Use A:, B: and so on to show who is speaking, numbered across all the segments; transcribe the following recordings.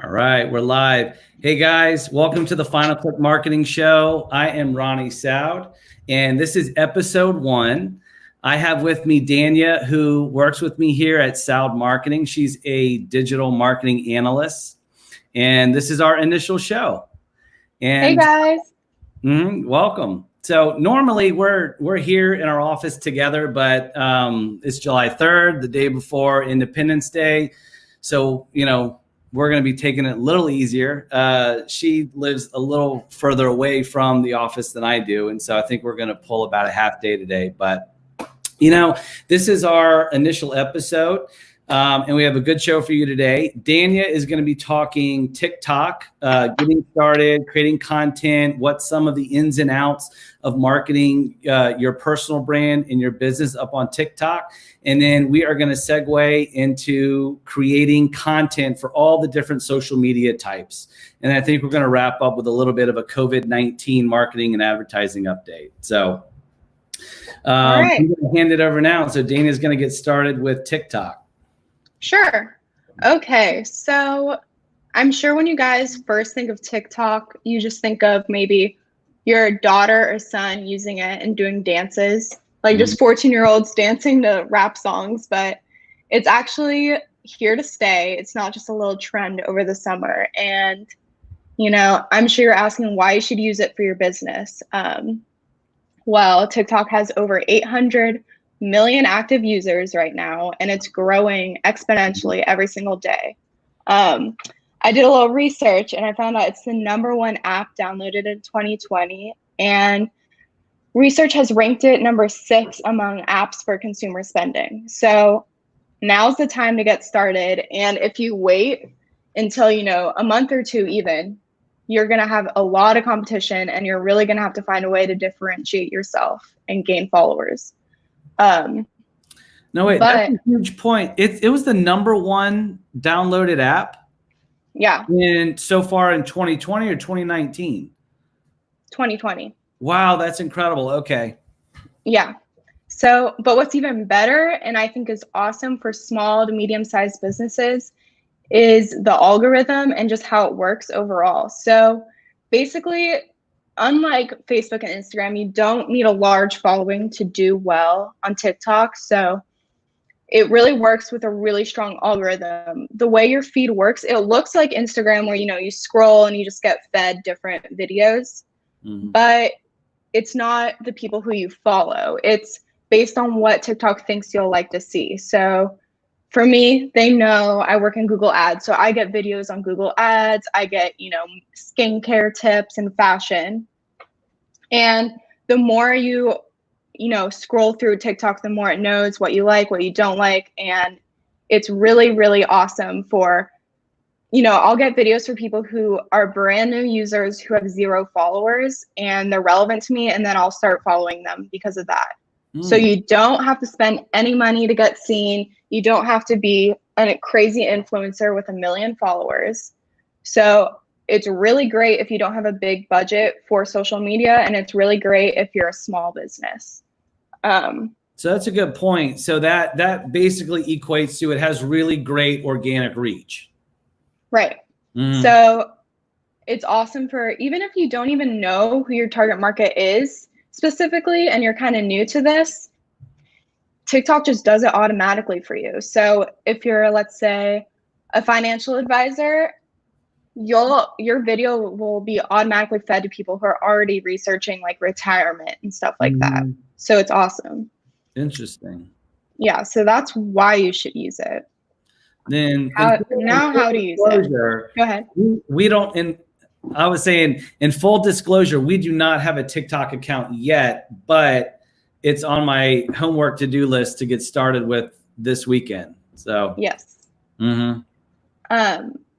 A: All right, we're live. Hey guys, welcome to the Final Click Marketing Show. I am Ronnie Soud, and this is episode 1. I have with me Dania, who works with me here at Soud Marketing. She's a digital marketing analyst, and this is our initial show. And
B: hey guys.
A: Welcome. So normally we're here in our office together, but it's July 3rd, the day before Independence Day. So, we're going to be taking it a little easier. She lives a little further away from the office than I do. And so I think we're going to pull about a half day today. But, this is our initial episode. And we have a good show for you today. Dania is going to be talking TikTok, getting started, creating content, what some of the ins and outs of marketing your personal brand and your business up on TikTok. And then we are going to segue into creating content for all the different social media types. And I think we're going to wrap up with a little bit of a COVID-19 marketing and advertising update. So I'm going to hand it over now. So Dania is going to get started with TikTok.
B: Sure. Okay. So I'm sure when you guys first think of TikTok, you just think of maybe your daughter or son using it and doing dances, like just 14-year-olds dancing to rap songs, but it's actually here to stay. It's not just a little trend over the summer. And, I'm sure you're asking why you should use it for your business. Well, TikTok has over 800 million active users right now, and it's growing exponentially every single day. I did a little research and I found out it's the #1 app downloaded in 2020, and research has ranked it number 6 among apps for consumer spending. So now's the time to get started. And if you wait until, a month or two even, you're going to have a lot of competition, and you're really going to have to find a way to differentiate yourself and gain followers.
A: No, wait, that's a huge point. It was the #1 downloaded app.
B: Yeah.
A: And so far in 2020 or 2019?
B: 2020.
A: Wow, that's incredible. Okay.
B: Yeah. So, but what's even better, and I think is awesome for small to medium-sized businesses, is the algorithm and just how it works overall. So basically, unlike Facebook and Instagram, you don't need a large following to do well on TikTok. So it really works with a really strong algorithm. The way your feed works, it looks like Instagram where, you scroll and you just get fed different videos, but it's not the people who you follow. It's based on what TikTok thinks you'll like to see. So for me, they know I work in Google Ads. So I get videos on Google Ads. I get, skincare tips and fashion. And the more you scroll through TikTok, the more it knows what you like, what you don't like. And it's really, really awesome for, I'll get videos for people who are brand new users who have 0 followers and they're relevant to me. And then I'll start following them because of that. So you don't have to spend any money to get seen. You don't have to be a crazy influencer with 1 million followers. So it's really great if you don't have a big budget for social media, and it's really great if you're a small business.
A: So that's a good point. So that basically equates to it has really great organic reach.
B: Right. So it's awesome for, even if you don't even know who your target market is specifically, and you're kind of new to this, TikTok just does it automatically for you. So if you're, let's say, a financial advisor, your video will be automatically fed to people who are already researching like retirement and stuff like that. So it's awesome.
A: Interesting.
B: Yeah. So that's why you should use it.
A: Then
B: how to use it. Go ahead.
A: We don't, I was saying, in full disclosure, we do not have a TikTok account yet, but it's on my homework to-do list to get started with this weekend. So
B: yes.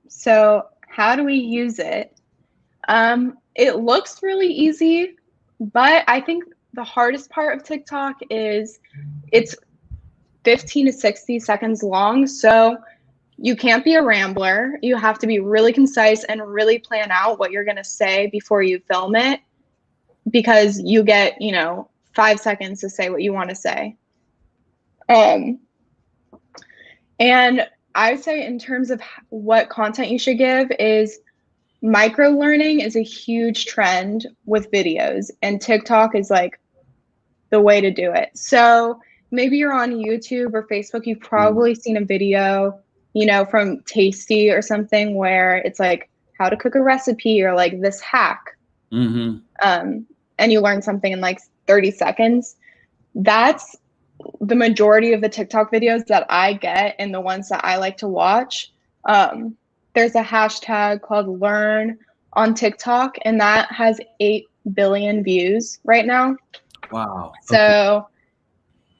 B: So how do we use it? It looks really easy, but I think the hardest part of TikTok is it's 15 to 60 seconds long. So you can't be a rambler. You have to be really concise and really plan out what you're going to say before you film it, because you get, 5 seconds to say what you want to say. And I would say in terms of what content you should give is micro learning is a huge trend with videos, and TikTok is like the way to do it. So maybe you're on YouTube or Facebook, you've probably seen a video, you know, from Tasty or something where it's like how to cook a recipe or like this hack. And you learn something in like 30 seconds. That's the majority of the TikTok videos that I get and the ones that I like to watch. There's a hashtag called Learn on TikTok, and that has 8 billion views right now.
A: Wow.
B: So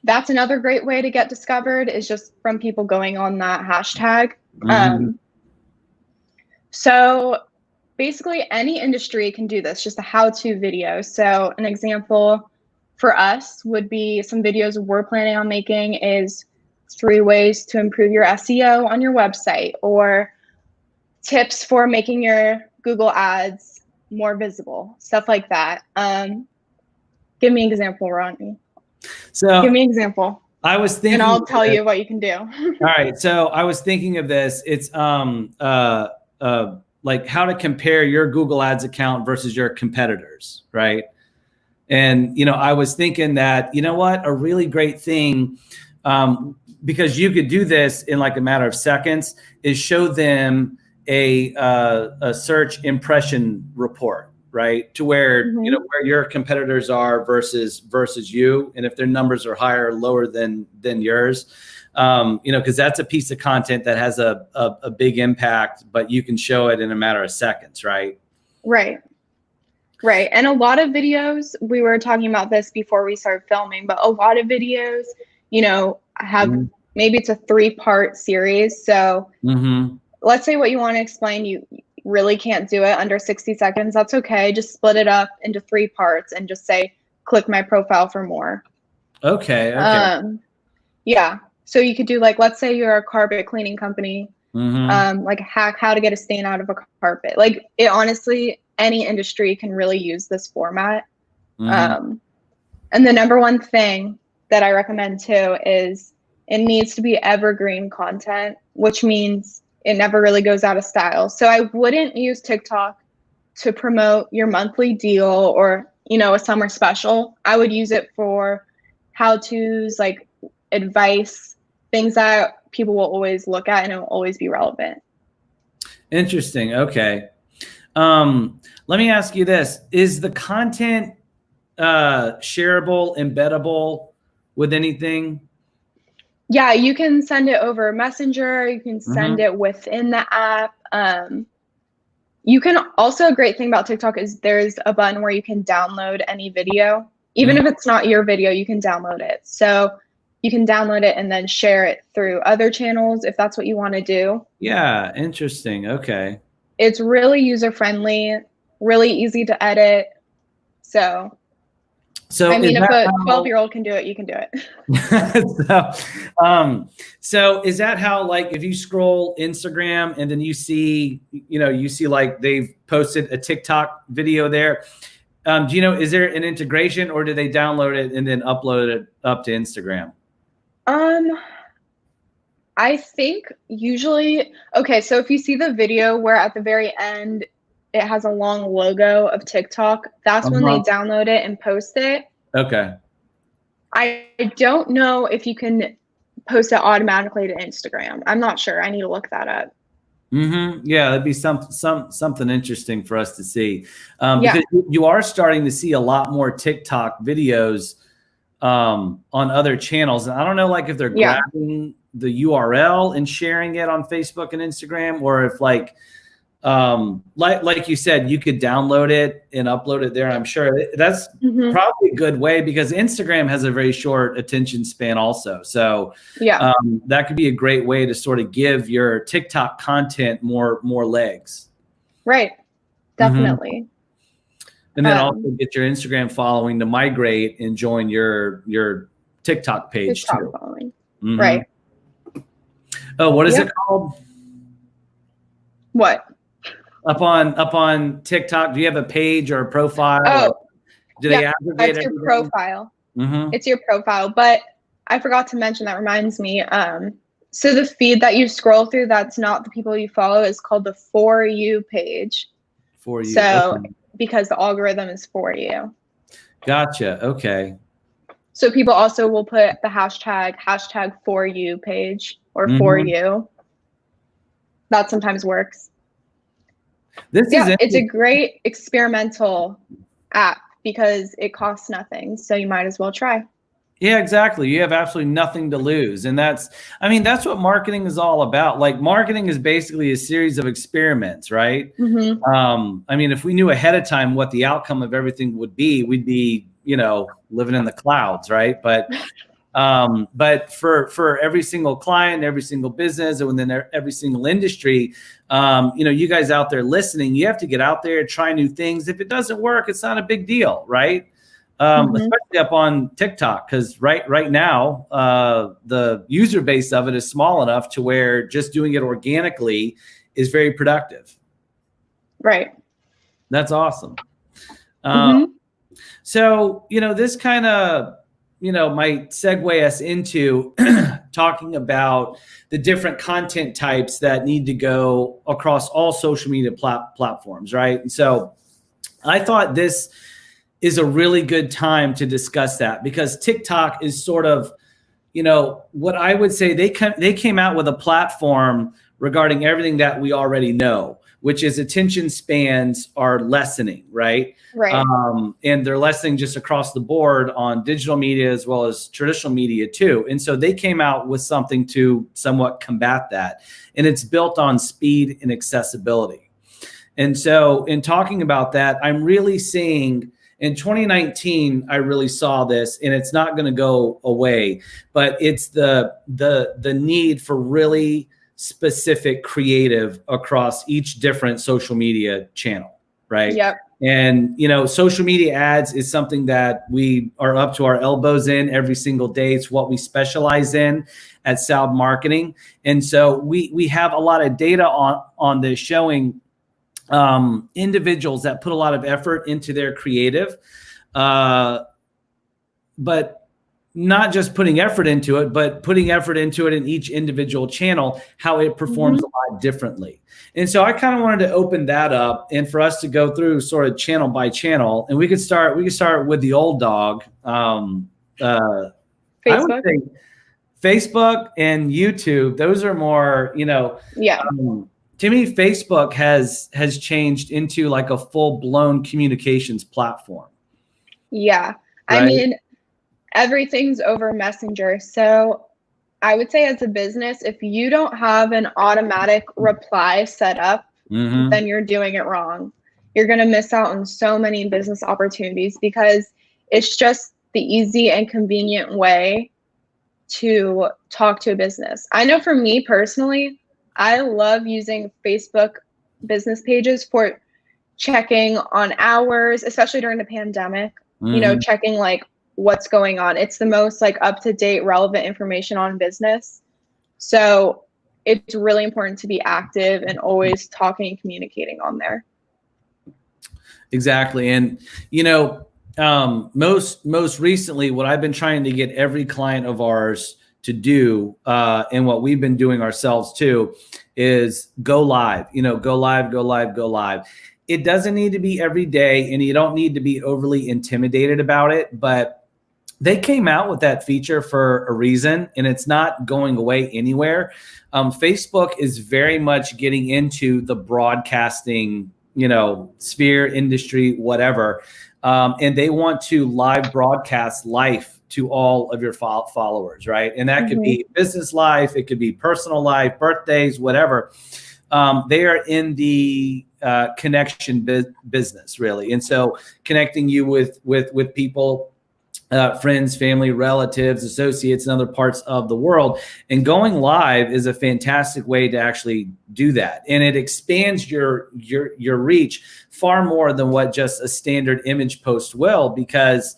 B: that's another great way to get discovered, is just from people going on that hashtag. So basically any industry can do this, just a how-to video. So an example for us would be some videos we're planning on making is 3 ways to improve your SEO on your website, or tips for making your Google ads more visible, stuff like that. Give me an example, Ronnie.
A: So
B: give me an example.
A: I was thinking,
B: and I'll tell you what you can do.
A: All right. So I was thinking of this. It's like how to compare your Google Ads account versus your competitors, right? And, you know, I was thinking that, you know what, a really great thing, because you could do this in like a matter of seconds, is show them a search impression report, right? To where, you know, where your competitors are versus you. And if their numbers are higher or lower than yours, you know, because that's a piece of content that has a big impact, but you can show it in a matter of seconds, right?
B: Right. And a lot of videos, we were talking about this before we started filming, but a lot of videos, you know, have maybe it's a 3-part series. So let's say what you want to explain, you really can't do it under 60 seconds. That's okay. Just split it up into 3 parts and just say, click my profile for more.
A: Okay.
B: Yeah. So you could do like, let's say you're a carpet cleaning company, like how to get a stain out of a carpet. Like it honestly, any industry can really use this format. And the number one thing that I recommend too is it needs to be evergreen content, which means it never really goes out of style. So I wouldn't use TikTok to promote your monthly deal or, you know, a summer special. I would use it for how-tos, like advice, things that people will always look at and it will always be relevant.
A: Interesting. Okay. Let me ask you this. Is the content shareable, embeddable with anything?
B: Yeah, you can send it over Messenger. You can send it within the app. You can also, a great thing about TikTok is there's a button where you can download any video. Even if it's not your video, you can download it. So you can download it and then share it through other channels if that's what you want to do.
A: Yeah, interesting. Okay.
B: It's really user-friendly, really easy to edit. So I mean, if a 12-year-old can do it, you can do it.
A: So is that how, like, if you scroll Instagram and then you see, you know, like they've posted a TikTok video there, do you know, is there an integration or do they download it and then upload it up to Instagram?
B: I think usually, okay, so if you see the video where at the very end, it has a long logo of TikTok, that's when they download it and post it.
A: Okay.
B: I don't know if you can post it automatically to Instagram. I'm not sure. I need to look that up.
A: Yeah, that'd be something interesting for us to see. Because you are starting to see a lot more TikTok videos on other channels. And I don't know, like, if they're grabbing the URL and sharing it on Facebook and Instagram, or if like you said, you could download it and upload it there. I'm sure that's probably a good way, because Instagram has a very short attention span also. So that could be a great way to sort of give your TikTok content more legs.
B: Right. Definitely.
A: And then also get your Instagram following to migrate and join your TikTok page too.
B: Following. Right.
A: Oh, what is it called?
B: What?
A: Up on TikTok, do you have a page or a profile?
B: Oh,
A: do they aggregate
B: it's your profile. It's your profile. But I forgot to mention, that reminds me, So the feed that you scroll through, that's not the people you follow, is called the For You page.
A: For you.
B: So
A: Okay.
B: because the algorithm is for you.
A: Gotcha. Okay.
B: So people also will put the hashtag For You page or For
A: Mm-hmm.
B: You. That sometimes works.
A: This is
B: Yeah, it's a
A: interesting.
B: great experimental app because it costs nothing. So you might as well try.
A: Yeah, exactly. You have absolutely nothing to lose. And that's what marketing is all about. Like marketing is basically a series of experiments, right?
B: Mm-hmm.
A: If we knew ahead of time what the outcome of everything would be, we'd be, living in the clouds, right? But for every single client, every single business, and within every single industry, you guys out there listening, you have to get out there, try new things. If it doesn't work, it's not a big deal, right? Especially up on TikTok, because right now the user base of it is small enough to where just doing it organically is very productive.
B: Right.
A: That's awesome.
B: Mm-hmm.
A: So, this kind of, might segue us into talking about the different content types that need to go across all social media platforms, right? And so I thought this is a really good time to discuss that, because TikTok is sort of, what I would say they came out with a platform regarding everything that we already know, which is attention spans are lessening, right?
B: Right.
A: And they're lessening just across the board on digital media as well as traditional media too. And so they came out with something to somewhat combat that. And it's built on speed and accessibility. And so in talking about that, I'm really seeing in 2019, I really saw this, and it's not going to go away, but it's the need for really specific creative across each different social media channel, right?
B: Yep.
A: And, social media ads is something that we are up to our elbows in every single day. It's what we specialize in at Soud Marketing. And so we have a lot of data on this showing individuals that put a lot of effort into their creative, but not just putting effort into it, but putting effort into it in each individual channel, how it performs a lot differently. And so I kind of wanted to open that up and for us to go through sort of channel by channel. And we could start with the old dog.
B: Facebook.
A: I would say Facebook and YouTube. Those are more,
B: Yeah.
A: to me, Facebook has changed into like a full-blown communications platform.
B: Yeah.
A: Right?
B: I mean, everything's over Messenger. So I would say as a business, if you don't have an automatic reply set up, then you're doing it wrong. You're going to miss out on so many business opportunities because it's just the easy and convenient way to talk to a business. I know for me personally, I love using Facebook business pages for checking on hours, especially during the pandemic, checking like what's going on. It's the most like up-to-date relevant information on business. So it's really important to be active and always talking and communicating on there.
A: Exactly. And, most recently, what I've been trying to get every client of ours to do, and what we've been doing ourselves too, is go live, go live. It doesn't need to be every day, and you don't need to be overly intimidated about it, but they came out with that feature for a reason, and it's not going away anywhere. Facebook is very much getting into the broadcasting, sphere, industry, whatever. And they want to live broadcast life to all of your followers, right? And that could be business life, it could be personal life, birthdays, whatever. They are in the connection business, really. And so connecting you with people, friends, family, relatives, associates in other parts of the world. And going live is a fantastic way to actually do that. And it expands your reach far more than what just a standard image post will, because,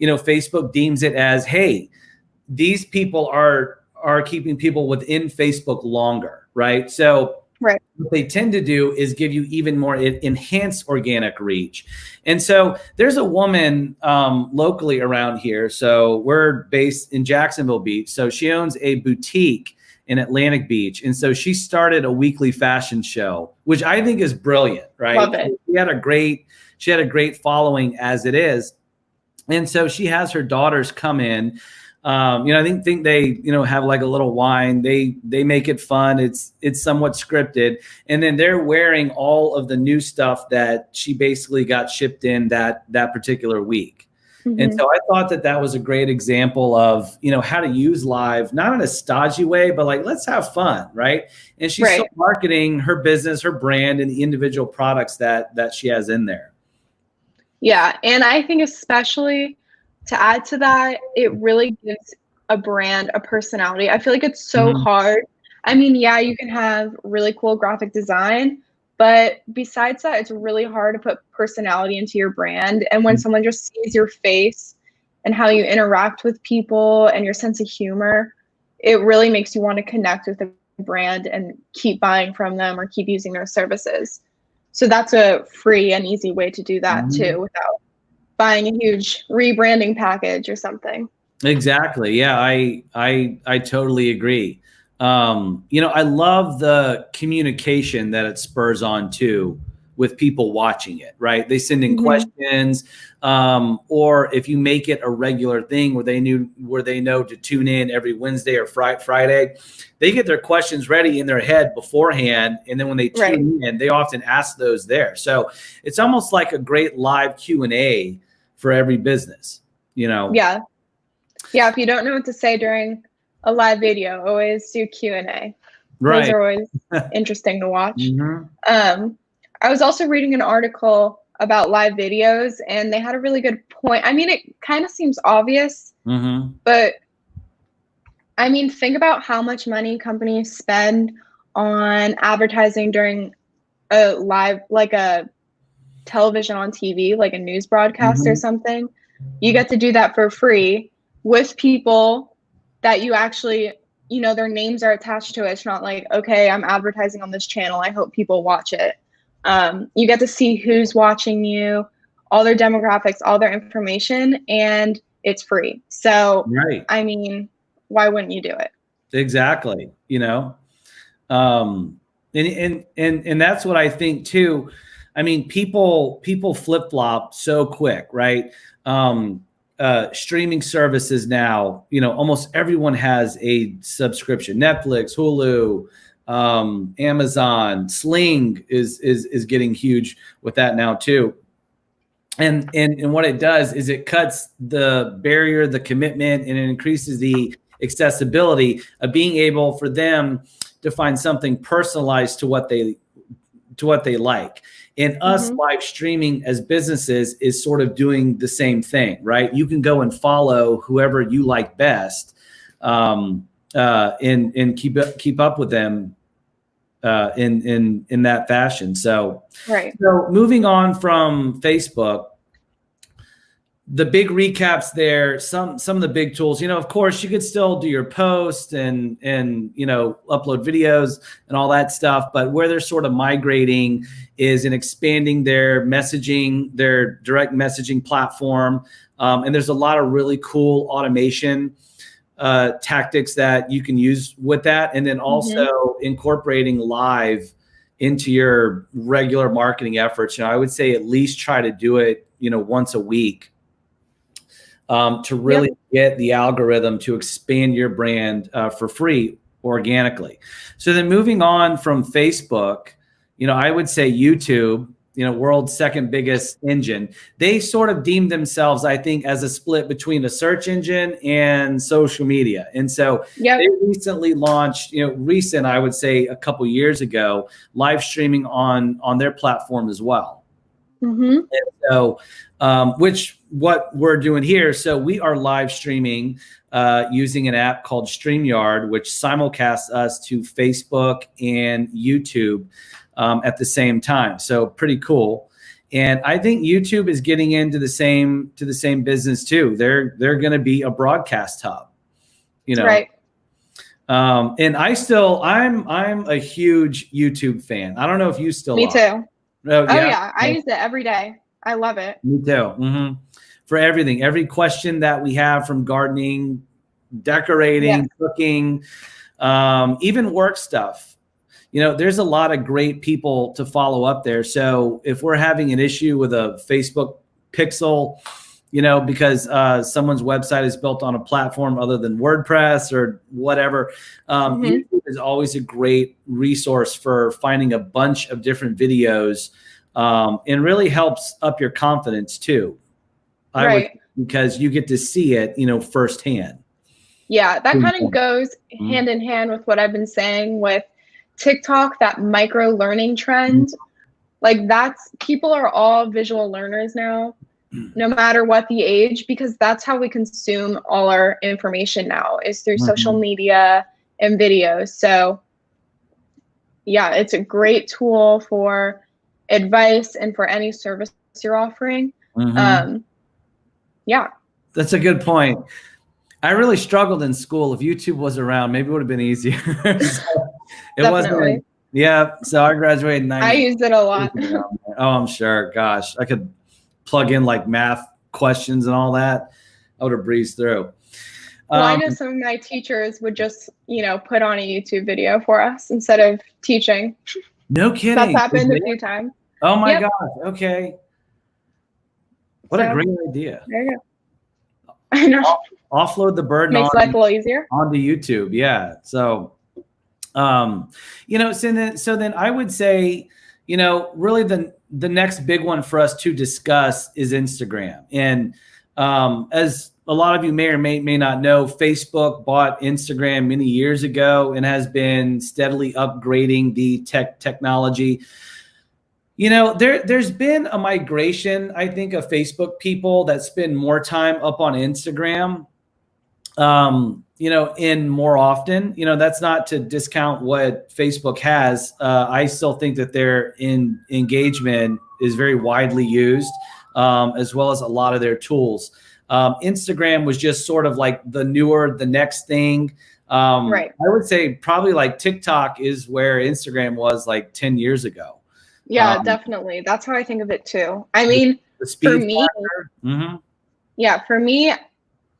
A: Facebook deems it as, hey, these people are keeping people within Facebook longer, right? So
B: right.
A: What they tend to do is give you even more enhanced organic reach. And so there's a woman locally around here. So we're based in Jacksonville Beach. So she owns a boutique in Atlantic Beach. And so she started a weekly fashion show, which I think is brilliant, right?
B: Love it.
A: She had a great following as it is. And so she has her daughters come in. I think they, have like a little wine. They make it fun. It's somewhat scripted. And then they're wearing all of the new stuff that she basically got shipped in that particular week.
B: Mm-hmm.
A: And so I thought that was a great example of, how to use live, not in a stodgy way, but like, let's have fun. Right. And she's still marketing her business, her brand, and the individual products that she has in there.
B: Yeah. And I think especially to add to that, it really gives a brand a personality. I feel like it's so hard. I mean, yeah, you can have really cool graphic design, but besides that, it's really hard to put personality into your brand. And when someone just sees your face and how you interact with people and your sense of humor, it really makes you want to connect with the brand and keep buying from them or keep using their services. So that's a free and easy way to do that too, without buying a huge rebranding package or something.
A: Exactly. Yeah, I totally agree. I love the communication that it spurs on too with people watching it, right? They send in questions, or if you make it a regular thing where they know to tune in every Wednesday or Friday, they get their questions ready in their head beforehand. And then when they tune in, they often ask those there. So it's almost like a great live Q&A for every business,
B: Yeah. Yeah. If you don't know what to say during a live video, always do Q&A.
A: Right.
B: Those are always interesting to watch. I was also reading an article about live videos, and they had a really good point. I mean, it kind of seems obvious, but I mean, think about how much money companies spend on advertising during a live, like a television on TV, like a news broadcast or something. You get to do that for free with people that you actually, their names are attached to it. It's not like, okay, I'm advertising on this channel, I hope people watch it. You get to see who's watching you, all their demographics, all their information, and it's free. So, I mean, why wouldn't you do it?
A: Exactly. And that's what I think too. I mean, people flip-flop so quick, right? Streaming services now, almost everyone has a subscription. Netflix, Hulu, Amazon, Sling is getting huge with that now too. And what it does is it cuts the barrier, the commitment, and it increases the accessibility of being able for them to find something personalized to what they like. And us live streaming as businesses is sort of doing the same thing, right? You can go and follow whoever you like best, and keep up with them in that fashion. So moving on from Facebook, the big recaps there, some of the big tools, of course you could still do your posts and upload videos and all that stuff, but where they're sort of migrating is in expanding their messaging, their direct messaging platform. And there's a lot of really cool automation tactics that you can use with that. And then also incorporating live into your regular marketing efforts. I would say at least try to do it, once a week. To really get the algorithm to expand your brand for free organically. So then moving on from Facebook, I would say YouTube, world's second biggest engine. They sort of deemed themselves, I think, as a split between a search engine and social media. And so they recently launched, I would say a couple years ago, live streaming on their platform as well. And so, what we're doing here, so we are live streaming using an app called StreamYard, which simulcasts us to Facebook and YouTube at the same time. So pretty cool. And I think YouTube is getting into the same business too. They're going to be a broadcast hub,
B: Right.
A: And I'm a huge YouTube fan. I don't know if you still are.
B: Me too.
A: Oh
B: yeah. I use it every day. I love it.
A: Me too. For everything, every question that we have, from gardening, decorating, cooking, even work stuff. There's a lot of great people to follow up there. So if we're having an issue with a Facebook pixel, because someone's website is built on a platform other than WordPress or whatever, YouTube is always a great resource for finding a bunch of different videos, and really helps up your confidence too. Because you get to see it, firsthand.
B: Yeah, that kind of goes hand in hand with what I've been saying with TikTok, that micro learning trend. Like people are all visual learners now, no matter what the age, because that's how we consume all our information now, is through social media and videos. So yeah, it's a great tool for advice and for any service you're offering. Yeah.
A: That's a good point. I really struggled in school. If YouTube was around, maybe it would have been easier. It wasn't. Yeah. So I graduated in 90.
B: I used it a lot.
A: Oh, I'm sure. Gosh, I could plug in like math questions and all that. I would have breezed through.
B: Well, I know some of my teachers would just, put on a YouTube video for us instead of teaching.
A: No kidding.
B: That's happened a few times.
A: Oh my gosh. Okay. What a great idea.
B: There you go. I know.
A: Offload the burden.
B: Makes life a little easier.
A: Onto YouTube. Yeah. So, so then I would say, really the next big one for us to discuss is Instagram. And as a lot of you may or may not know, Facebook bought Instagram many years ago and has been steadily upgrading the technology. There's been a migration, I think, of Facebook people that spend more time up on Instagram, in more often. That's not to discount what Facebook has. I still think that their engagement is very widely used, as well as a lot of their tools. Instagram was just sort of like the next thing. I would say probably like TikTok is where Instagram was like 10 years ago.
B: Yeah, definitely. That's how I think of it too. I mean, for me, for me,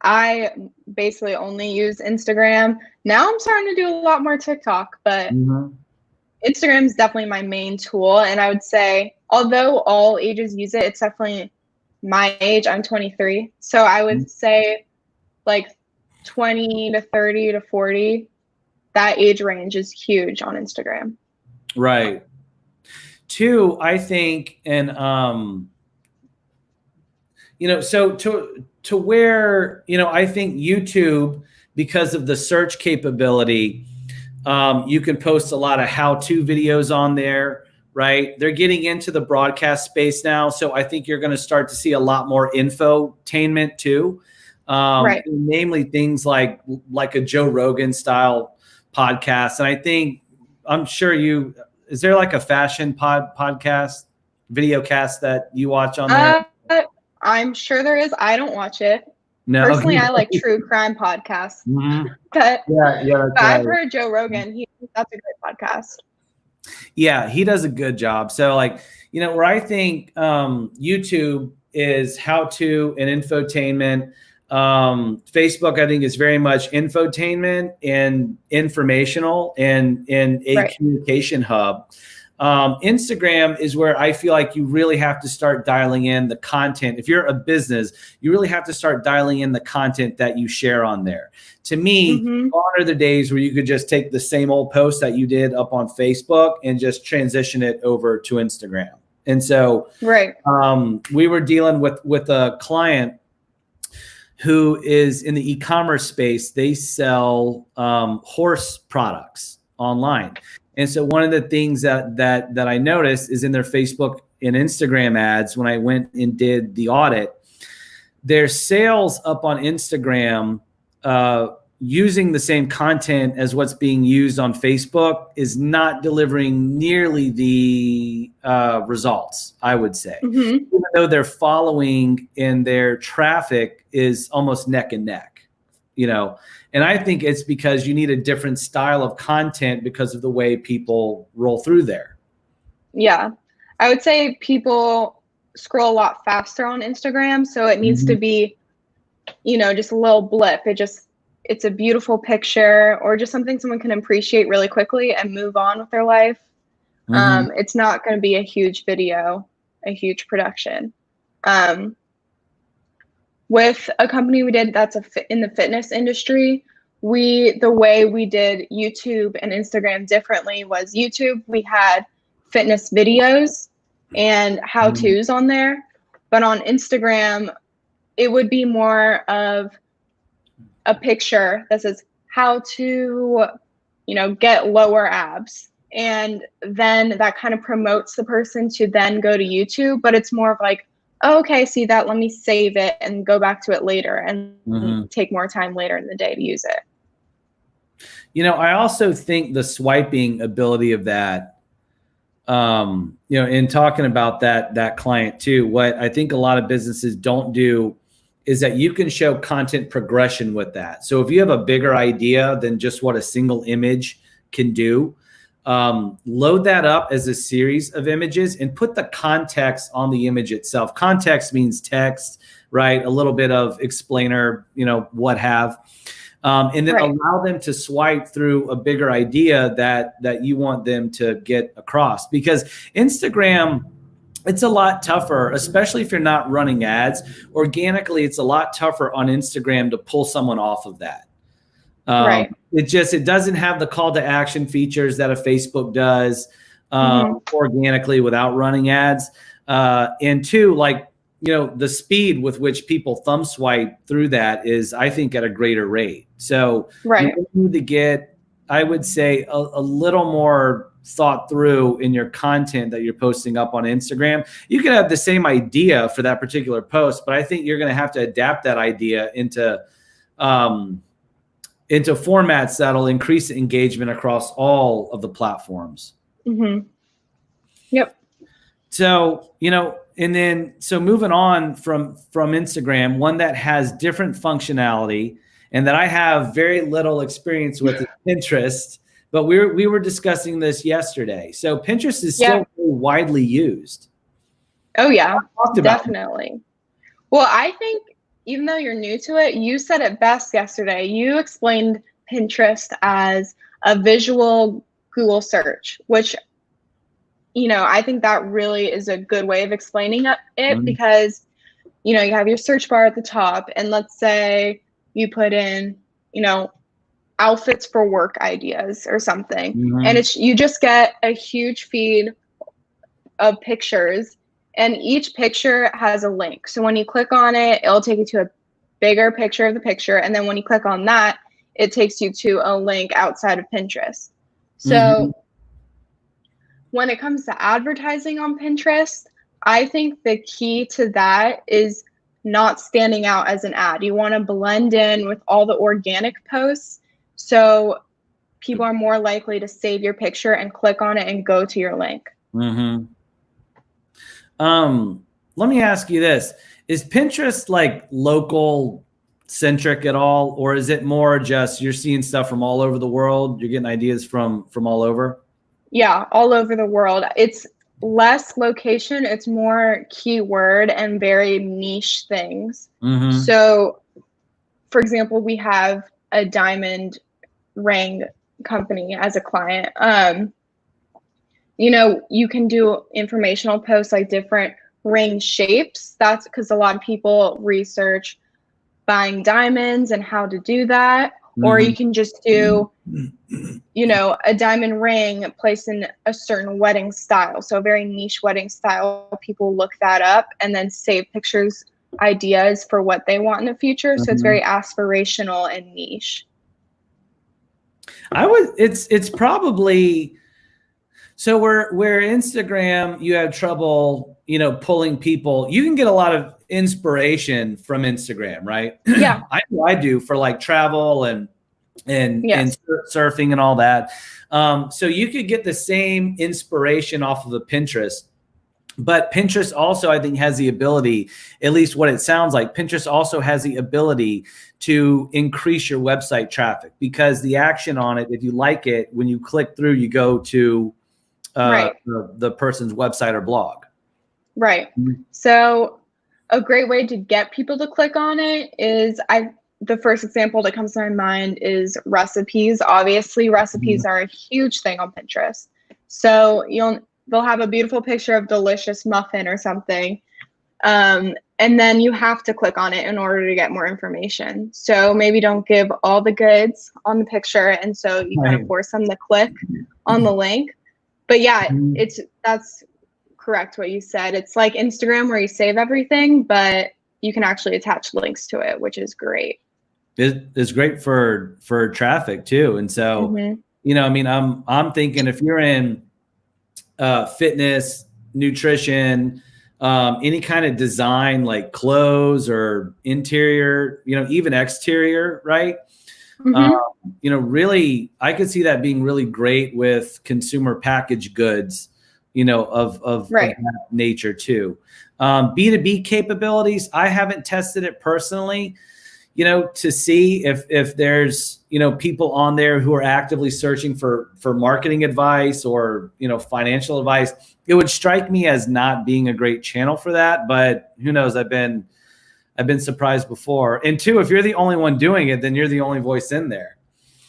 B: I basically only use Instagram. Now I'm starting to do a lot more TikTok, but Instagram is definitely my main tool. And I would say, although all ages use it, it's definitely my age. I'm 23. So I would say like 20 to 30 to 40, that age range is huge on Instagram.
A: Right. Two, I think, and so to where, I think YouTube, because of the search capability, you can post a lot of how-to videos on there, right? They're getting into the broadcast space now, so I think you're going to start to see a lot more infotainment too, namely things like a Joe Rogan style podcast. And I'm sure is there like a fashion podcast, video cast that you watch on there?
B: I'm sure there is. I don't watch it.
A: No.
B: Personally, I like true crime podcasts. But I've heard Joe Rogan. That's a great podcast.
A: Yeah, he does a good job. So where I think YouTube is how-to and infotainment. Facebook, I think, is very much infotainment and informational and a communication hub. Instagram is where I feel like you really have to start dialing in the content. If you're a business, you really have to start dialing in the content that you share on there. To me, gone are the days where you could just take the same old post that you did up on Facebook and just transition it over to Instagram. And so we were dealing with a client who is in the e-commerce space. They sell horse products online. And so one of the things that I noticed is in their Facebook and Instagram ads, when I went and did the audit, their sales up on Instagram using the same content as what's being used on Facebook is not delivering nearly the results, I would say. Even though their following and their traffic is almost neck and neck. And I think it's because you need a different style of content because of the way people roll through there. Yeah.
B: I would say people scroll a lot faster on Instagram. So it needs to be, just a little blip. It just it's a beautiful picture or just something someone can appreciate really quickly and move on with their life. It's not going to be a huge video, a huge production. With a company we did that's in the fitness industry, the way we did YouTube and Instagram differently was YouTube, we had fitness videos and how-tos on there. But on Instagram, it would be more of a picture that says how to, get lower abs. And then that kind of promotes the person to then go to YouTube. But it's more of like, oh, okay, see that, let me save it and go back to it later and take more time later in the day to use it.
A: I also think the swiping ability of that, in talking about that client too, what I think a lot of businesses don't do is that you can show content progression with that. So if you have a bigger idea than just what a single image can do, load that up as a series of images and put the context on the image itself. Context means text, right? A little bit of explainer, what have. And then allow them to swipe through a bigger idea that you want them to get across. Because Instagram, it's a lot tougher, especially if you're not running ads. Organically, it's a lot tougher on Instagram to pull someone off of that. It doesn't have the call to action features that a Facebook does organically without running ads. And two, the speed with which people thumb swipe through that is, I think, at a greater rate. So you need to get, I would say, a little more thought through in your content that you're posting up on Instagram. You can have the same idea for that particular post, but I think you're going to have to adapt that idea into formats that'll increase engagement across all of the platforms.
B: Yep.
A: So, and then, so moving on from Instagram, one that has different functionality and that I have very little experience with is Pinterest, but we were discussing this yesterday. So Pinterest is still widely used.
B: Oh yeah, definitely. Well, I think even though you're new to it, you said it best yesterday. You explained Pinterest as a visual Google search, which, I think that really is a good way of explaining it because, you have your search bar at the top, and let's say you put in, outfits for work ideas or something, and you just get a huge feed of pictures, and each picture has a link. So when you click on it, it'll take you to a bigger picture of the picture, and then when you click on that, it takes you to a link outside of Pinterest. So when it comes to advertising on Pinterest, I think the key to that is not standing out as an ad. You want to blend in with all the organic posts, so people are more likely to save your picture and click on it and go to your link.
A: Let me ask you this. Is Pinterest like local centric at all, or is it more just you're seeing stuff from all over the world? You're getting ideas from all over?
B: Yeah, all over the world. It's less location. It's more keyword and very niche things. So, for example, we have a diamond ring company as a client. You can do informational posts like different ring shapes. That's because a lot of people research buying diamonds and how to do that. Or you can just do, a diamond ring placed in a certain wedding style. So a very niche wedding style. People look that up and then save pictures, ideas for what they want in the future. So it's very aspirational and niche.
A: It's probably, so where Instagram, you have trouble, pulling people. You can get a lot of inspiration from Instagram, right?
B: Yeah.
A: I do for like travel and surfing and all that. So you could get the same inspiration off of a Pinterest. But Pinterest also, I think, has the ability, at least what it sounds like, Pinterest also has the ability to increase your website traffic, because the action on it, if you like it, when you click through, you go to the person's website or blog.
B: Right. So a great way to get people to click on it is the first example that comes to my mind is recipes. Obviously, recipes are a huge thing on Pinterest. So they'll have a beautiful picture of delicious muffin or something. And then you have to click on it in order to get more information. So maybe don't give all the goods on the picture. And so you kind of force them to click on the link. But yeah, that's correct what you said. It's like Instagram where you save everything, but you can actually attach links to it, which is great.
A: It's great for traffic too. And so, you know, I mean, I'm thinking if you're in fitness, nutrition, any kind of design like clothes or interior, you know, even exterior, right? You know, really, I could see that being really great with consumer packaged goods, you know, of that nature too. B2B capabilities, I haven't tested it personally, you know, to see if there's, you know, people on there who are actively searching for marketing advice or, you know, financial advice. It would strike me as not being a great channel for that, but who knows? I've been surprised before. And two, if you're the only one doing it, then you're the only voice in there.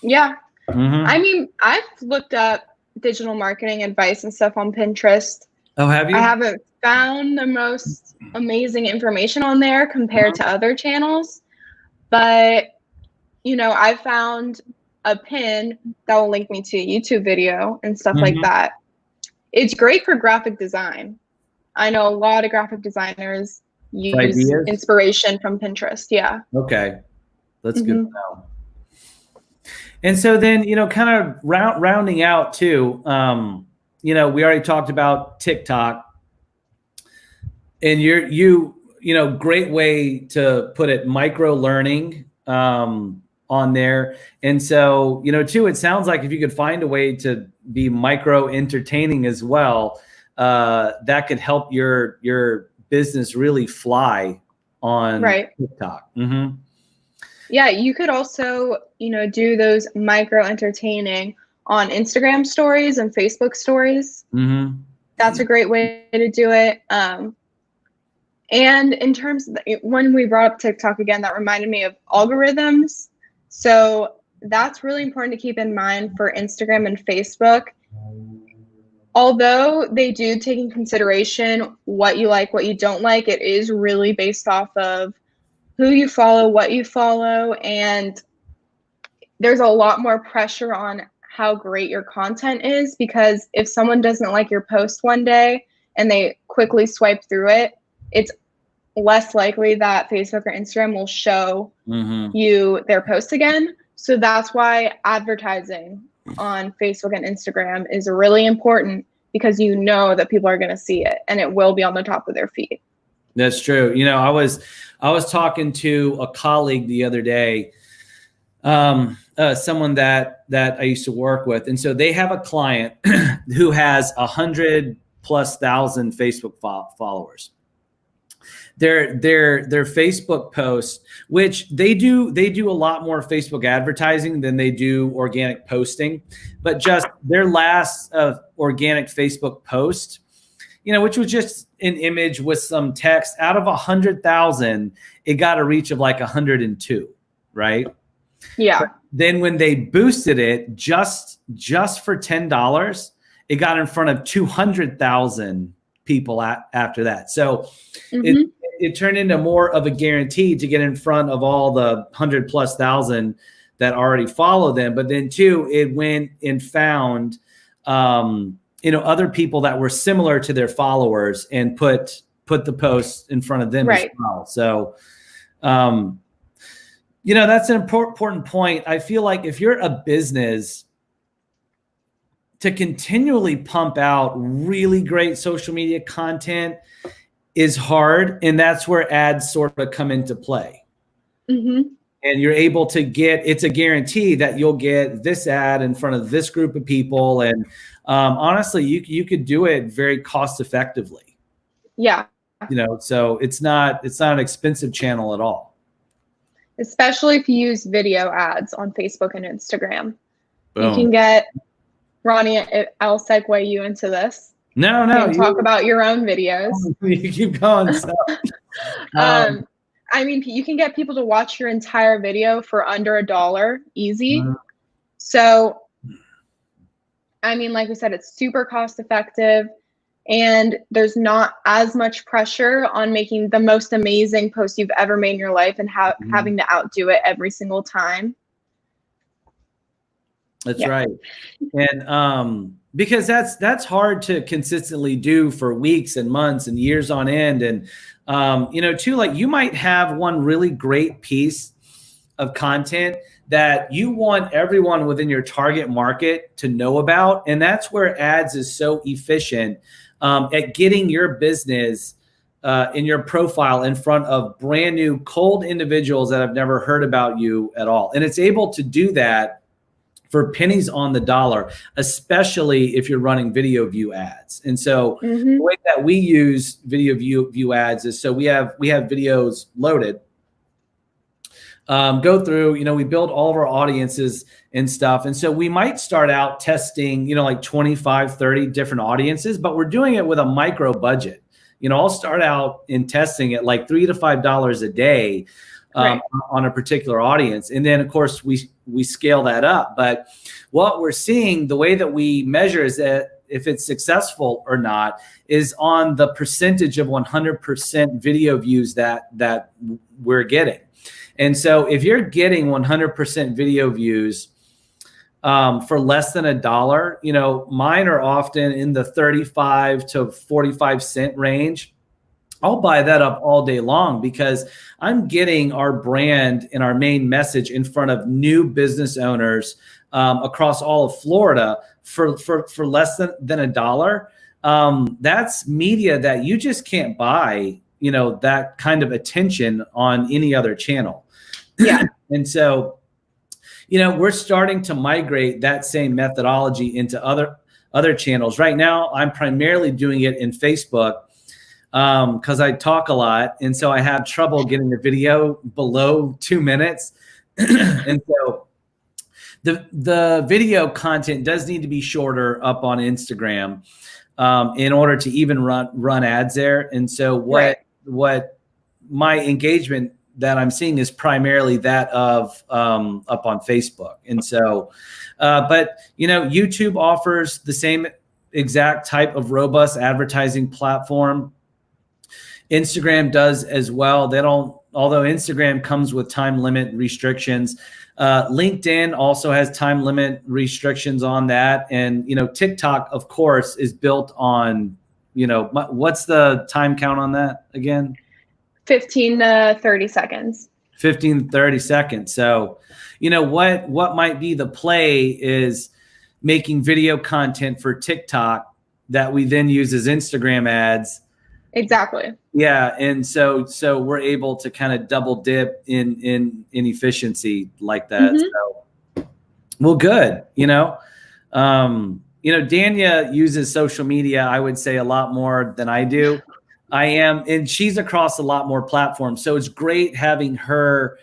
B: Yeah. I mean, I've looked up digital marketing advice and stuff on Pinterest.
A: Oh, have you?
B: I haven't found the most amazing information on there compared to other channels, but you know, I found a pin that will link me to a YouTube video and stuff like that. It's great for graphic design. I know a lot of graphic designers use inspiration from Pinterest. Yeah.
A: Okay. That's good to know. And so then, you know, kind of rounding out too, you know, we already talked about TikTok, and you know, great way to put it, micro learning on there. And so, you know, too, it sounds like if you could find a way to be micro entertaining as well, that could help your business really fly on TikTok.
B: Yeah, you could also, you know, do those micro entertaining on Instagram stories and Facebook stories. That's a great way to do it. And in terms of when we brought up TikTok again, that reminded me of algorithms. So that's really important to keep in mind for Instagram and Facebook. Although they do take in consideration what you like, what you don't like, it is really based off of who you follow, what you follow, and there's a lot more pressure on how great your content is, because if someone doesn't like your post one day and they quickly swipe through it, it's less likely that Facebook or Instagram will show you their post again. So that's why advertising on Facebook and Instagram is really important, because you know that people are going to see it and it will be on the top of their feed.
A: That's true. You know, I was talking to a colleague the other day, someone that I used to work with. And so they have a client who has 100,000+ Facebook followers. Their Facebook posts, which they do a lot more Facebook advertising than they do organic posting, but just their last organic Facebook post, you know, which was just an image with some text, out of 100,000, it got a reach of like 102, right?
B: Yeah.
A: But then when they boosted it just for $10, it got in front of 200,000 people after that. So it turned into more of a guarantee to get in front of all the 100,000+ that already follow them. But then too, it went and found, you know, other people that were similar to their followers and put the posts in front of them as well. So, you know, that's an important point. I feel like if you're a business, to continually pump out really great social media content is hard. And that's where ads sort of come into play. And you're able to it's a guarantee that you'll get this ad in front of this group of people. And honestly, you could do it very cost effectively.
B: Yeah.
A: You know, so it's not an expensive channel at all.
B: Especially if you use video ads on Facebook and Instagram.
A: Boom.
B: You can get, Ronnie, I'll segue you into this.
A: No.
B: You talk about your own videos.
A: You keep going. So.
B: I mean, you can get people to watch your entire video for under $1, easy. So, I mean, like we said, it's super cost effective, and there's not as much pressure on making the most amazing post you've ever made in your life and having to outdo it every single time.
A: That's right. And because that's hard to consistently do for weeks and months and years on end. And you know, too, like you might have one really great piece of content that you want everyone within your target market to know about. And that's where ads is so efficient at getting your business in your profile in front of brand new cold individuals that have never heard about you at all. And it's able to do that for pennies on the dollar, especially if you're running video view ads. And so the way that we use video view ads is, so we have videos loaded, go through, you know, we build all of our audiences and stuff. And so we might start out testing, you know, like 25, 30 different audiences, but we're doing it with a micro budget. You know, I'll start out in testing at like $3 to $5 a day on a particular audience. And then of course we scale that up. But what we're seeing, the way that we measure is that if it's successful or not is on the percentage of 100% video views that we're getting. And so if you're getting 100% video views for less than $1, you know, mine are often in the 35 to 45 cent range. I'll buy that up all day long because I'm getting our brand and our main message in front of new business owners across all of Florida for less than $1. That's media that you just can't buy, you know, that kind of attention on any other channel.
B: Yeah.
A: And so, you know, we're starting to migrate that same methodology into other channels. Right now, I'm primarily doing it in Facebook because I talk a lot. And so I have trouble getting the video below 2 minutes. And so the video content does need to be shorter up on Instagram in order to even run ads there. And so what my engagement that I'm seeing is primarily that of up on Facebook. And so, but you know, YouTube offers the same exact type of robust advertising platform. Instagram does as well. They don't, although Instagram comes with time limit restrictions. LinkedIn also has time limit restrictions on that. And, you know, TikTok, of course, is built on, you know, what's the time count on that again?
B: 15 to 30 seconds. 15
A: to 30 seconds. So, you know, what might be the play is making video content for TikTok that we then use as Instagram ads.
B: Exactly.
A: Yeah. And so we're able to kind of double dip in efficiency like that. So, well, good. You know, Dania uses social media, I would say, a lot more than I do. And she's across a lot more platforms. So it's great having her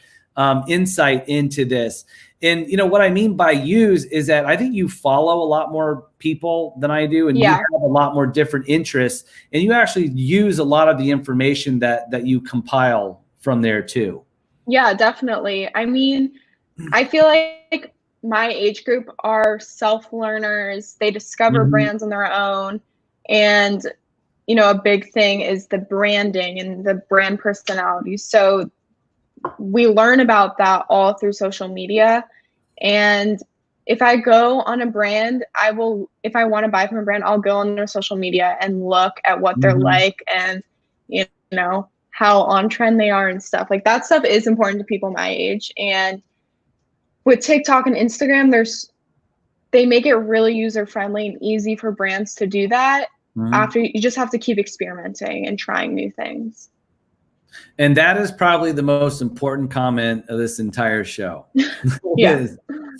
A: insight into this. And, you know, what I mean by use is that I think you follow a lot more people than I do, and you have a lot more different interests, and you actually use a lot of the information that you compile from there too.
B: Yeah, definitely. I mean, I feel like my age group are self-learners. They discover brands on their own. And, you know, a big thing is the branding and the brand personality. So we learn about that all through social media. And if I go on a brand, if I want to buy from a brand, I'll go on their social media and look at what they're like and, you know, how on trend they are and stuff. Like that stuff is important to people my age. And with TikTok and Instagram, they make it really user friendly and easy for brands to do that. After you just have to keep experimenting and trying new things.
A: And that is probably the most important comment of this entire show.
B: Yeah.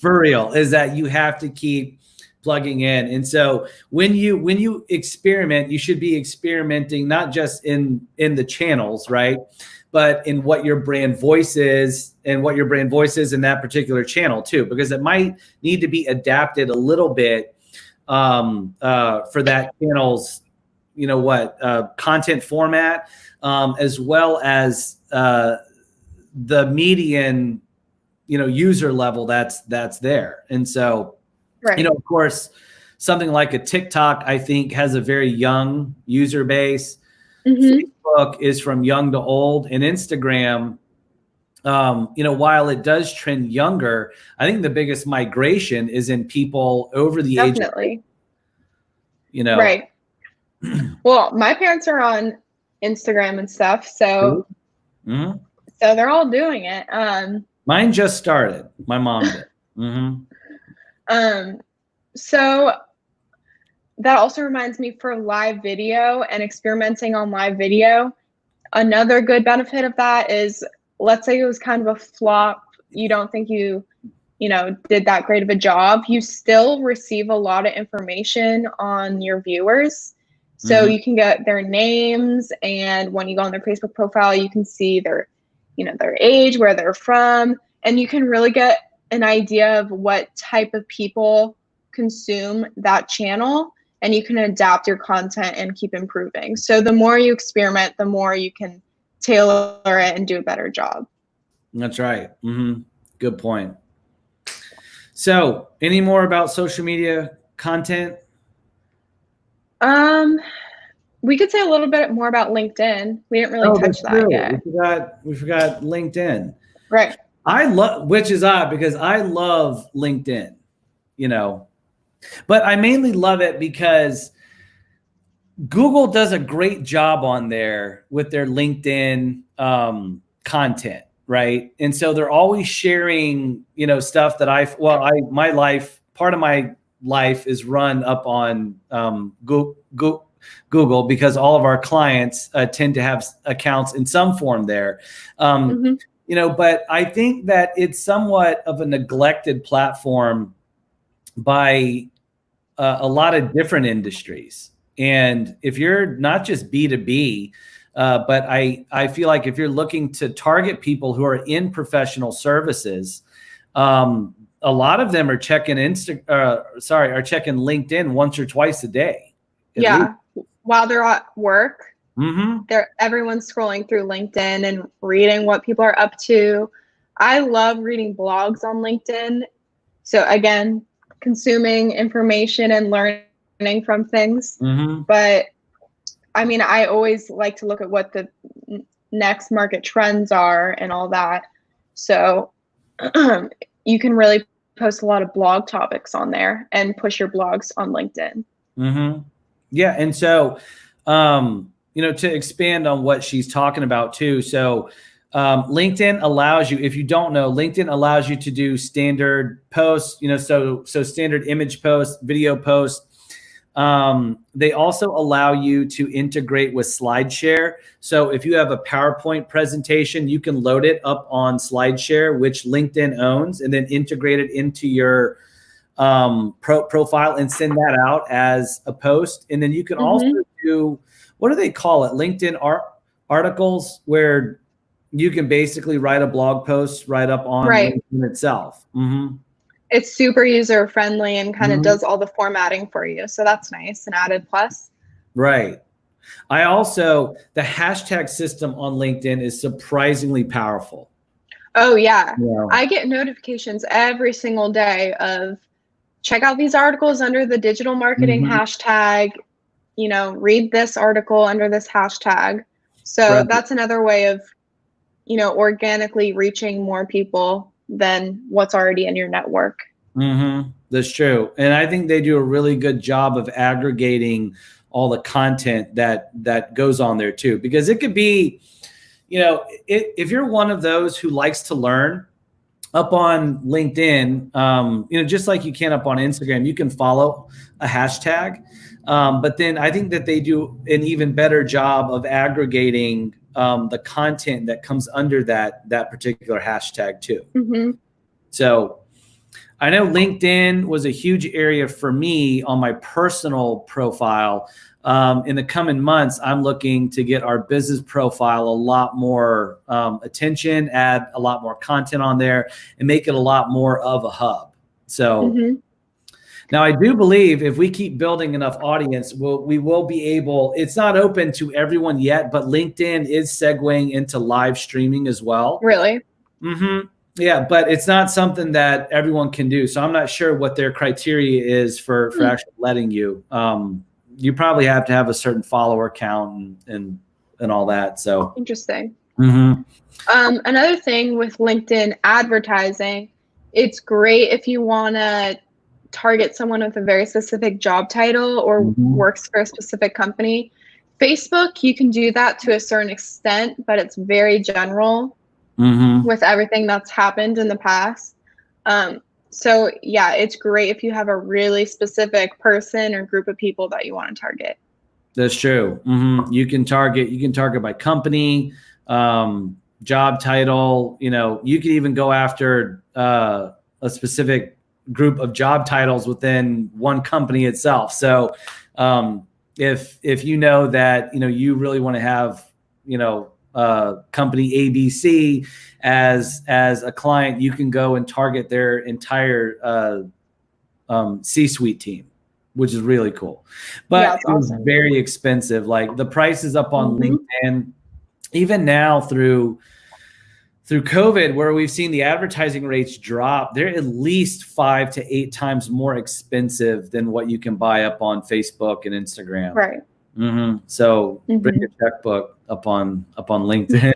A: For real, is that you have to keep plugging in. And so when you experiment, you should be experimenting not just in the channels, right? But in what your brand voice is and what your brand voice is in that particular channel too, because it might need to be adapted a little bit for that channel's, you know, content format, as well as the median, user level that's there. And so,
B: Right.
A: of course, something like a TikTok, I think, has a very young user base. Facebook is from young to old, and Instagram, while it does trend younger, I think the biggest migration is in people over the age of,
B: Definitely.
A: Right.
B: Well, my parents are on Instagram and stuff, so
A: Mm-hmm.
B: so they're all doing it.
A: Mine just started. My mom did.
B: So that also reminds me, for live video and experimenting on live video, another good benefit of that is, let's say it was kind of a flop, you don't think you did that great of a job, you still receive a lot of information on your viewers. So you can get their names, and when you go on their Facebook profile, you can see their age, where they're from, and you can really get an idea of what type of people consume that channel, and you can adapt your content and keep improving. So the more you experiment, the more you can tailor it and do a better job.
A: That's right. Good point. So, any more about social media content?
B: We could say a little bit more about LinkedIn. We didn't really touch that yet.
A: We forgot LinkedIn.
B: Right.
A: Which is odd because I love LinkedIn, but I mainly love it because Google does a great job on there with their LinkedIn content, right? And so they're always sharing, stuff that part of my life is run up on Google because all of our clients tend to have accounts in some form there. But I think that it's somewhat of a neglected platform by a lot of different industries. And if you're not just B2B, but I feel like if you're looking to target people who are in professional services, a lot of them are checking checking LinkedIn once or twice a day.
B: Yeah. While they're at work, everyone's scrolling through LinkedIn and reading what people are up to. I love reading blogs on LinkedIn. So again, consuming information and learning from things. But I mean, I always like to look at what the next market trends are and all that. So you can really post a lot of blog topics on there and push your blogs on LinkedIn.
A: Yeah. And so, to expand on what she's talking about too. So LinkedIn allows you, if you don't know, LinkedIn allows you to do standard posts, so standard image posts, video posts. They also allow you to integrate with SlideShare. So if you have a PowerPoint presentation, you can load it up on SlideShare, which LinkedIn owns, and then integrate it into your profile and send that out as a post. And then you can also do, what do they call it? LinkedIn articles, where you can basically write a blog post right up on LinkedIn itself.
B: It's super user friendly and kind of does all the formatting for you. So that's nice, an added plus.
A: Right. The hashtag system on LinkedIn is surprisingly powerful.
B: Oh yeah. I get notifications every single day of, check out these articles under the digital marketing hashtag, read this article under this hashtag. So that's another way of, organically reaching more people than what's already in your network.
A: That's true. And I think they do a really good job of aggregating all the content that goes on there too, because it could be, if you're one of those who likes to learn, up on LinkedIn, just like you can up on Instagram, you can follow a hashtag. But then I think that they do an even better job of aggregating the content that comes under that particular hashtag too. So I know LinkedIn was a huge area for me on my personal profile. In the coming months, I'm looking to get our business profile a lot more attention, add a lot more content on there, and make it a lot more of a hub. So Now, I do believe if we keep building enough audience, we will be able, it's not open to everyone yet, but LinkedIn is segueing into live streaming as well.
B: Really?
A: Mm-hmm. Yeah, but it's not something that everyone can do. So I'm not sure what their criteria is for actually letting you. You probably have to have a certain follower count and all that. So
B: Interesting.
A: mm-hmm.
B: Another thing with LinkedIn advertising, it's great if you want to target someone with a very specific job title or
A: Mm-hmm.
B: works for a specific company. Facebook, you can do that to a certain extent, but it's very general
A: Mm-hmm.
B: with everything that's happened in the past. So yeah, it's great if you have a really specific person or group of people that you want to target.
A: That's true. Mm-hmm. You can target by company, job title. You could even go after a specific group of job titles within one company itself. So if you know that you really want to have company ABC as a client, you can go and target their entire C-suite team, which is really cool. But
B: Yeah, it's
A: it was
B: awesome.
A: very expensive. Like the prices up on
B: Mm-hmm.
A: LinkedIn, even now through COVID, where we've seen the advertising rates drop, they're at least 5 to 8 times more expensive than what you can buy up on Facebook and Instagram.
B: Right.
A: Mm-hmm. So bring your checkbook up on LinkedIn.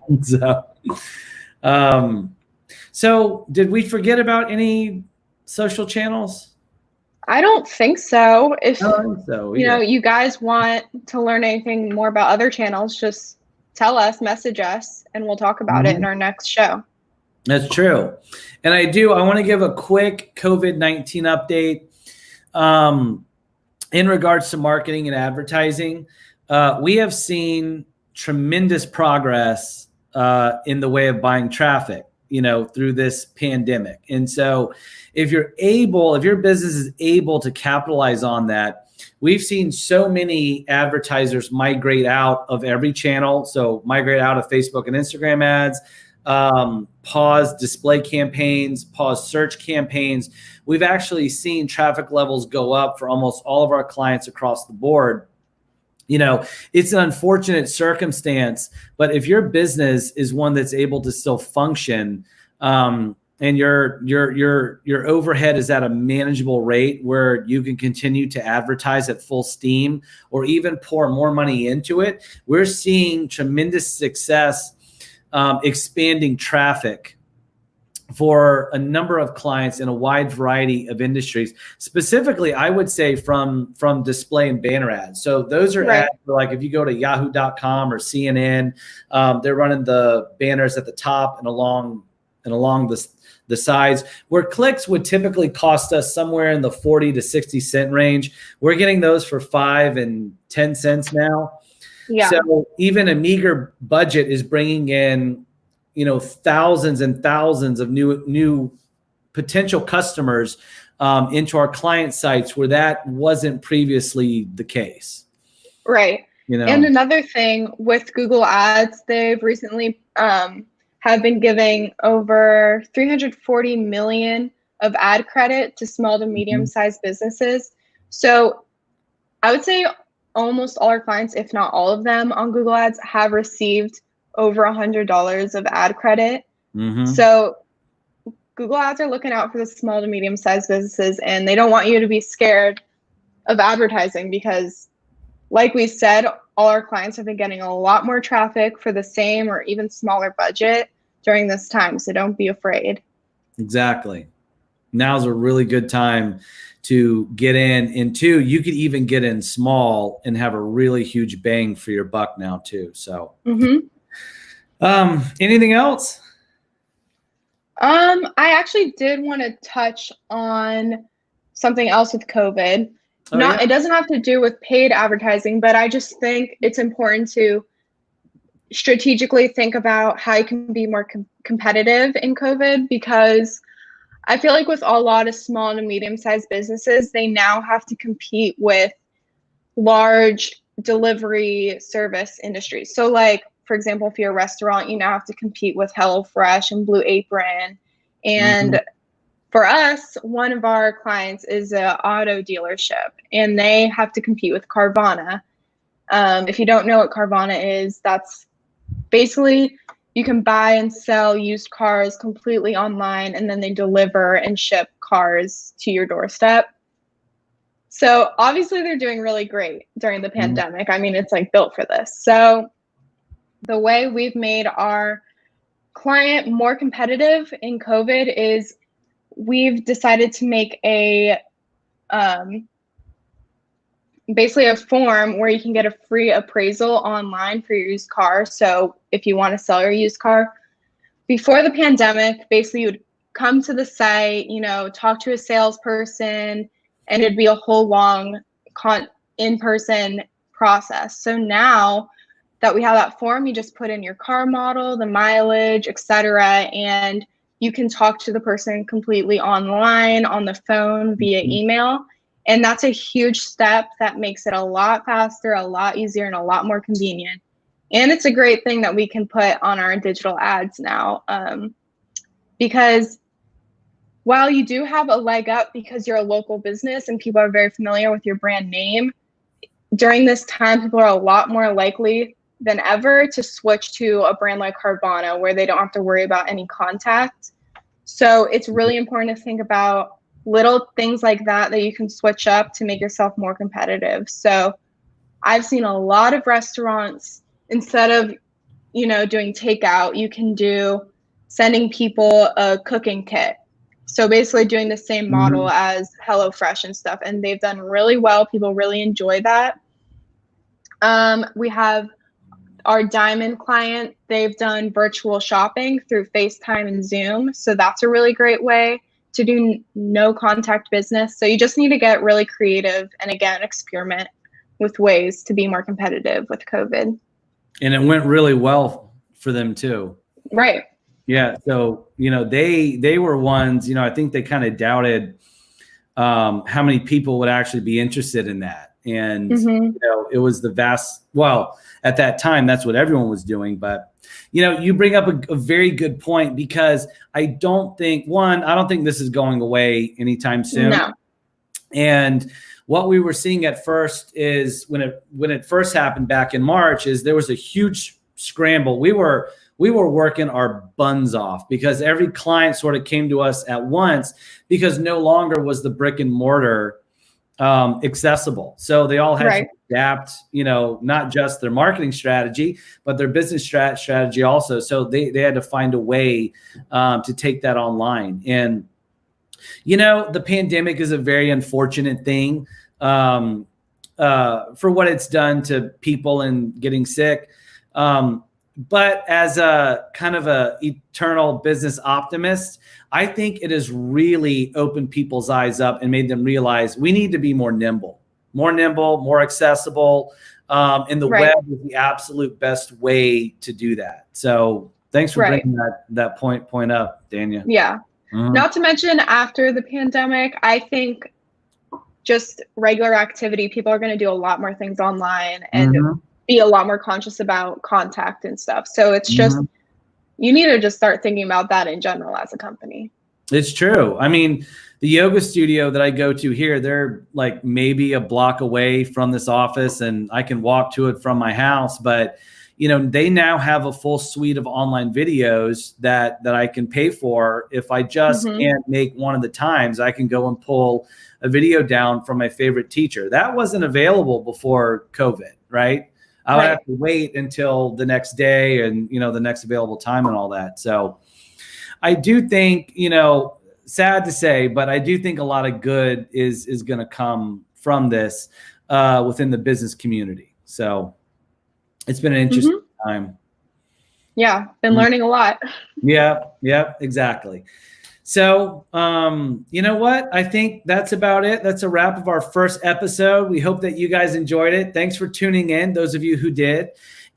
A: So did we forget about any social channels?
B: I don't think so. If
A: Yeah.
B: you guys want to learn anything more about other channels, just tell us, message us, and we'll talk about it in our next show.
A: That's true. And I want to give a quick COVID-19 update in regards to marketing and advertising. We have seen tremendous progress in the way of buying traffic, through this pandemic. And so if your business is able to capitalize on that, we've seen so many advertisers migrate out of every channel. So migrate out of Facebook and Instagram ads, pause display campaigns, pause search campaigns. We've actually seen traffic levels go up for almost all of our clients across the board. It's an unfortunate circumstance, but if your business is one that's able to still function, and your overhead is at a manageable rate where you can continue to advertise at full steam or even pour more money into it, we're seeing tremendous success expanding traffic for a number of clients in a wide variety of industries. Specifically, I would say from display and banner ads. So those are ads for, like, if you go to yahoo.com or CNN, they're running the banners at the top and along the sides, where clicks would typically cost us somewhere in the 40 to 60 cent range. We're getting those for 5 and 10 cents now. Yeah. So even a meager budget is bringing in thousands and thousands of new potential customers into our client sites where that wasn't previously the case.
B: Right. And another thing with Google Ads, they've recently have been giving over 340 million of ad credit to small to medium-sized businesses. So I would say almost all our clients, if not all of them on Google Ads, have received over $100 of ad credit. So Google Ads are looking out for the small to medium-sized businesses, and they don't want you to be scared of advertising because, like we said, all our clients have been getting a lot more traffic for the same or even smaller budget during this time. So don't be afraid.
A: Exactly. Now's a really good time to get in. And two, you could even get in small and have a really huge bang for your buck now too. So anything else?
B: I actually did want to touch on something else with COVID. It doesn't have to do with paid advertising, but I just think it's important to strategically think about how you can be more competitive in COVID, because I feel like with a lot of small to medium-sized businesses, they now have to compete with large delivery service industries. So like, for example, if you're a restaurant, you now have to compete with HelloFresh and Blue Apron. And for us, one of our clients is an auto dealership, and they have to compete with Carvana. If you don't know what Carvana is, that's basically you can buy and sell used cars completely online, and then they deliver and ship cars to your doorstep. So obviously they're doing really great during the pandemic. I mean, it's like built for this. So the way we've made our client more competitive in COVID is we've decided to make a basically a form where you can get a free appraisal online for your used car. So if you want to sell your used car, before the pandemic, basically you would come to the site, you know, talk to a salesperson, and it'd be a whole long in-person process. So now that we have that form, you just put in your car model, the mileage, etc., and you can talk to the person completely online, on the phone, via email. And that's a huge step that makes it a lot faster, a lot easier, and a lot more convenient. And it's a great thing that we can put on our digital ads now, because while you do have a leg up because you're a local business and people are very familiar with your brand name, during this time, people are a lot more likely than ever to switch to a brand like Carvana, where they don't have to worry about any contact. So it's really important to think about little things like that you can switch up to make yourself more competitive. So I've seen a lot of restaurants, instead of, you know, doing takeout, you can do sending people a cooking kit. So basically doing the same model as HelloFresh and stuff. And they've done really well. People really enjoy that. We have our diamond client. They've done virtual shopping through FaceTime and Zoom. So that's a really great way to do no contact business. So you just need to get really creative and, again, experiment with ways to be more competitive with COVID. And
A: it went really well for them too.
B: Right.
A: Yeah. So, you know, they were ones, you know, I think they kind of doubted how many people would actually be interested in that. And, you know, it was well, at that time, that's what everyone was doing. But, you know, you bring up a very good point, because I don't think this is going away anytime soon.
B: No.
A: And what we were seeing at first is when it first happened back in March, is there was a huge scramble. We were working our buns off because every client sort of came to us at once, because no longer was the brick and mortar accessible. So they all had to adapt, you know, not just their marketing strategy, but their business strategy also. So they had to find a way to take that online. And, you know, the pandemic is a very unfortunate thing for what it's done to people and getting sick. But as a kind of a eternal business optimist, I think it has really opened people's eyes up and made them realize we need to be more nimble, more accessible. And the web is the absolute best way to do that. So thanks for bringing that point up, Dania.
B: Yeah. Not to mention, after the pandemic, I think just regular activity, people are going to do a lot more things online and be a lot more conscious about contact and stuff. So it's just, you need to just start thinking about that in general as a company.
A: It's true. I mean, the yoga studio that I go to here, they're like maybe a block away from this office, and I can walk to it from my house. But, you know, they now have a full suite of online videos that I can pay for. If I just can't make one of the times, I can go and pull a video down from my favorite teacher. That wasn't available before COVID, right? I would have to wait until the next day and, you know, the next available time and all that. So I do think, you know, sad to say, but I do think a lot of good is going to come from this within the business community. So it's been an interesting time.
B: Yeah, been learning a lot.
A: Yeah, exactly. So, you know what? I think that's about it. That's a wrap of our first episode. We hope that you guys enjoyed it. Thanks for tuning in, those of you who did.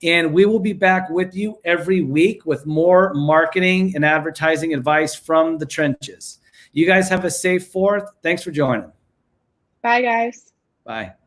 A: And we will be back with you every week with more marketing and advertising advice from the trenches. You guys have a safe 4th. Thanks for joining.
B: Bye, guys.
A: Bye.